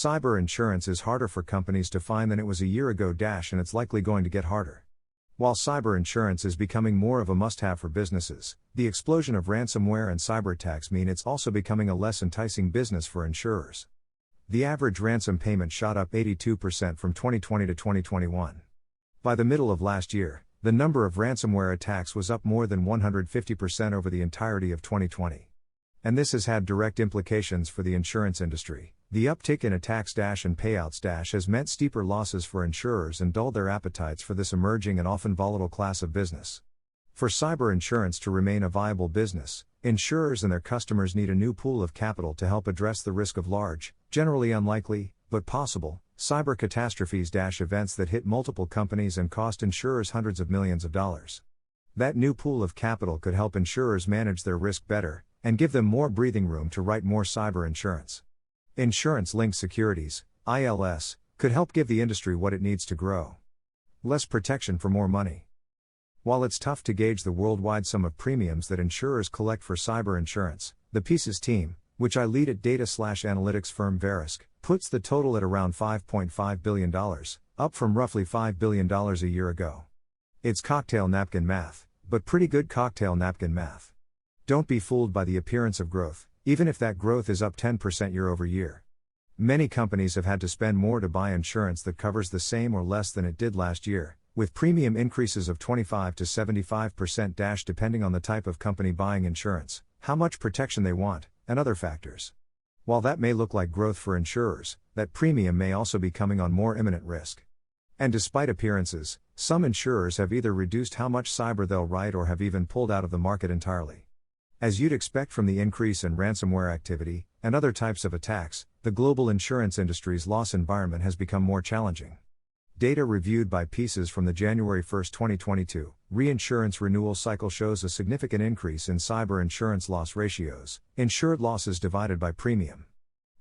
Cyber insurance is harder for companies to find than it was a year ago, and it's likely going to get harder. While cyber insurance is becoming more of a must-have for businesses, the explosion of ransomware and cyber attacks mean it's also becoming a less enticing business for insurers. The average ransom payment shot up 82% from 2020 to 2021. By the middle of last year, the number of ransomware attacks was up more than 150% over the entirety of 2020. And this has had direct implications for the insurance industry. The uptick in attacks and payouts has meant steeper losses for insurers and dulled their appetites for this emerging and often volatile class of business. For cyber insurance to remain a viable business, insurers and their customers need a new pool of capital to help address the risk of large, generally unlikely, but possible, cyber catastrophes events that hit multiple companies and cost insurers hundreds of millions of dollars. That new pool of capital could help insurers manage their risk better, and give them more breathing room to write more cyber insurance. Insurance-linked securities, ILS, could help give the industry what it needs to grow. Less protection for more money. While it's tough to gauge the worldwide sum of premiums that insurers collect for cyber insurance, the Pieces team, which I lead at data/analytics firm Verisk, puts the total at around $5.5 billion, up from roughly $5 billion a year ago. It's cocktail napkin math, but pretty good cocktail napkin math. Don't be fooled by the appearance of growth, even if that growth is up 10% year over year. Many companies have had to spend more to buy insurance that covers the same or less than it did last year, with premium increases of 25 to 75% depending on the type of company buying insurance, how much protection they want, and other factors. While that may look like growth for insurers, that premium may also be coming on more imminent risk. And despite appearances, some insurers have either reduced how much cyber they'll write or have even pulled out of the market entirely. As you'd expect from the increase in ransomware activity, and other types of attacks, the global insurance industry's loss environment has become more challenging. Data reviewed by Pieces from the January 1, 2022, reinsurance renewal cycle shows a significant increase in cyber insurance loss ratios, insured losses divided by premium.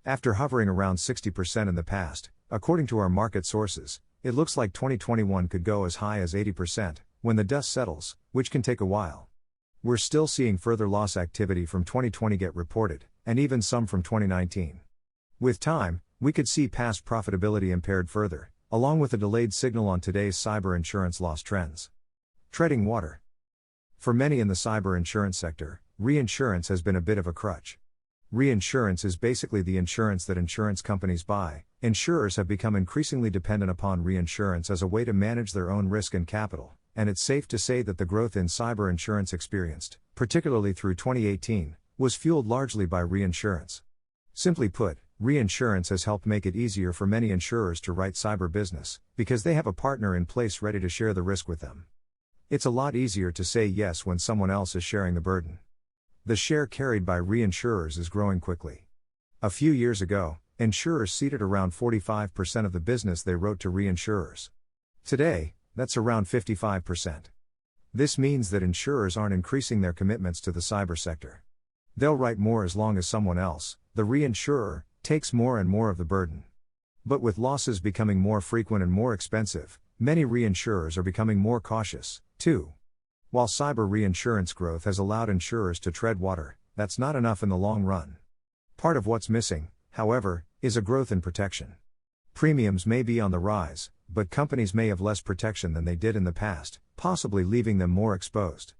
After hovering around 60% in the past, according to our market sources, it looks like 2021 could go as high as 80%, when the dust settles, which can take a while. We're still seeing further loss activity from 2020 get reported, and even some from 2019. With time, we could see past profitability impaired further, along with a delayed signal on today's cyber insurance loss trends. Treading water. For many in the cyber insurance sector, reinsurance has been a bit of a crutch. Reinsurance is basically the insurance that insurance companies buy. Insurers have become increasingly dependent upon reinsurance as a way to manage their own risk and capital, and it's safe to say that the growth in cyber insurance experienced, particularly through 2018, was fueled largely by reinsurance. Simply put, reinsurance has helped make it easier for many insurers to write cyber business, because they have a partner in place ready to share the risk with them. It's a lot easier to say yes when someone else is sharing the burden. The share carried by reinsurers is growing quickly. A few years ago, insurers ceded around 45% of the business they wrote to reinsurers. Today, that's around 55%. This means that insurers aren't increasing their commitments to the cyber sector. They'll write more as long as someone else, the reinsurer, takes more and more of the burden. But with losses becoming more frequent and more expensive, many reinsurers are becoming more cautious, too. While cyber reinsurance growth has allowed insurers to tread water, that's not enough in the long run. Part of what's missing, however, is a growth in protection. Premiums may be on the rise, but companies may have less protection than they did in the past, possibly leaving them more exposed.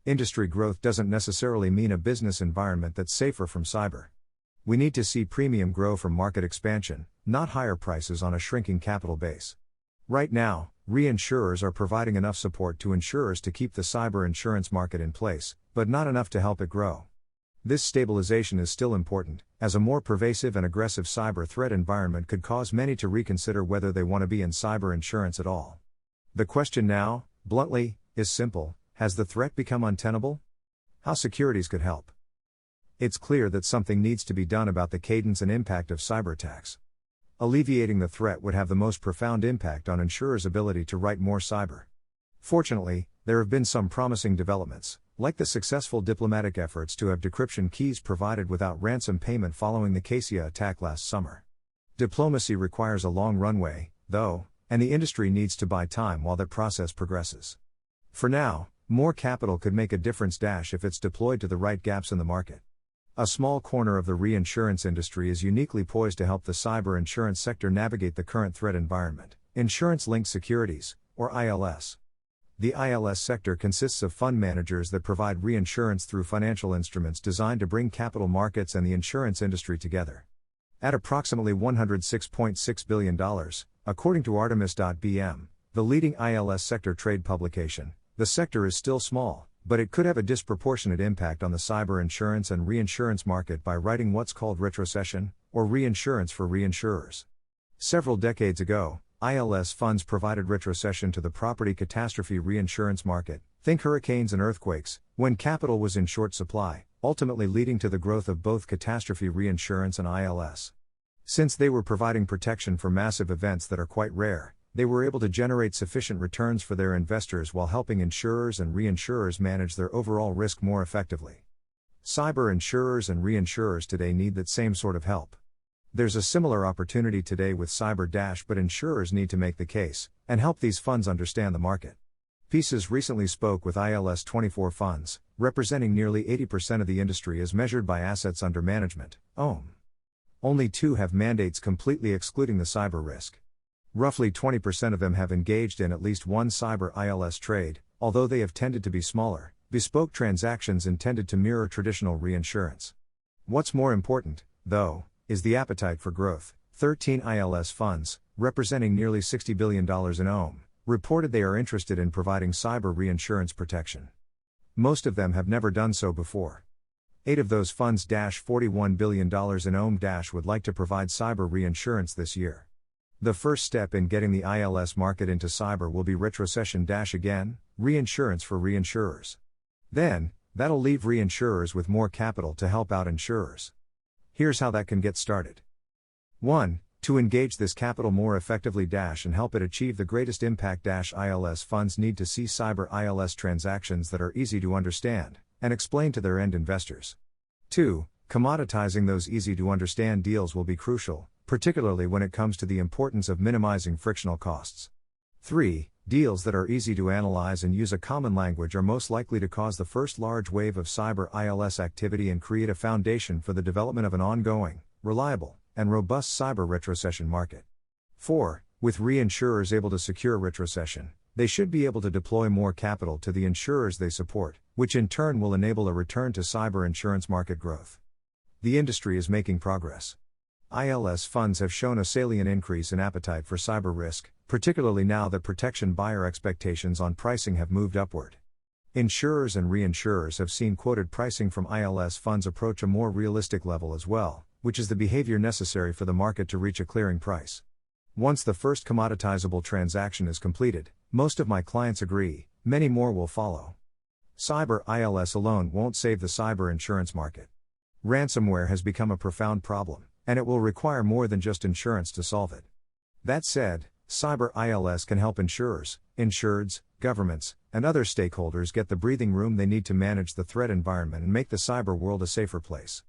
Industry growth doesn't necessarily mean a business environment that's safer from cyber. We need to see premium grow from market expansion, not higher prices on a shrinking capital base. Right now, reinsurers are providing enough support to insurers to keep the cyber insurance market in place, but not enough to help it grow. This stabilization is still important, as a more pervasive and aggressive cyber threat environment could cause many to reconsider whether they want to be in cyber insurance at all. The question now, bluntly, is simple: has the threat become untenable? How securities could help? It's clear that something needs to be done about the cadence and impact of cyber attacks. Alleviating the threat would have the most profound impact on insurers' ability to write more cyber. Fortunately, there have been some promising developments, like the successful diplomatic efforts to have decryption keys provided without ransom payment following the Cassia attack last summer. Diplomacy requires a long runway, though, and the industry needs to buy time while that process progresses. For now, more capital could make a difference if it's deployed to the right gaps in the market. A small corner of the reinsurance industry is uniquely poised to help the cyber insurance sector navigate the current threat environment: insurance-linked securities, or ILS. The ILS sector consists of fund managers that provide reinsurance through financial instruments designed to bring capital markets and the insurance industry together. At approximately $106.6 billion, according to Artemis.bm, the leading ILS sector trade publication, the sector is still small, but it could have a disproportionate impact on the cyber insurance and reinsurance market by writing what's called retrocession, or reinsurance for reinsurers. Several decades ago, ILS funds provided retrocession to the property catastrophe reinsurance market, think hurricanes and earthquakes, when capital was in short supply, ultimately leading to the growth of both catastrophe reinsurance and ILS. Since they were providing protection for massive events that are quite rare, they were able to generate sufficient returns for their investors while helping insurers and reinsurers manage their overall risk more effectively. Cyber insurers and reinsurers today need that same sort of help. There's a similar opportunity today with cyber, but insurers need to make the case and help these funds understand the market. Pieces recently spoke with ILS 24 funds, representing nearly 80% of the industry as measured by assets under management, OM. Only 2 have mandates completely excluding the cyber risk. Roughly 20% of them have engaged in at least one cyber ILS trade, although they have tended to be smaller, bespoke transactions intended to mirror traditional reinsurance. What's more important, though, is the appetite for growth. 13 ILS funds, representing nearly $60 billion in OM, reported they are interested in providing cyber reinsurance protection. Most of them have never done so before. 8 of those funds $41 billion in OM would like to provide cyber reinsurance this year. The first step in getting the ILS market into cyber will be retrocession again, reinsurance for reinsurers. Then, that'll leave reinsurers with more capital to help out insurers. Here's how that can get started. 1. To engage this capital more effectively and help it achieve the greatest impact ILS funds need to see cyber ILS transactions that are easy to understand and explain to their end investors. 2. Commoditizing those easy to understand deals will be crucial, particularly when it comes to the importance of minimizing frictional costs. 3. Deals that are easy to analyze and use a common language are most likely to cause the first large wave of cyber ILS activity and create a foundation for the development of an ongoing, reliable, and robust cyber retrocession market. 4. With reinsurers able to secure retrocession, they should be able to deploy more capital to the insurers they support, which in turn will enable a return to cyber insurance market growth. The industry is making progress. ILS funds have shown a salient increase in appetite for cyber risk, particularly now that protection buyer expectations on pricing have moved upward. Insurers and reinsurers have seen quoted pricing from ILS funds approach a more realistic level as well, which is the behavior necessary for the market to reach a clearing price. Once the first commoditizable transaction is completed, most of my clients agree, many more will follow. Cyber ILS alone won't save the cyber insurance market. Ransomware has become a profound problem, and it will require more than just insurance to solve it. That said, cyber ILS can help insurers, insureds, governments, and other stakeholders get the breathing room they need to manage the threat environment and make the cyber world a safer place.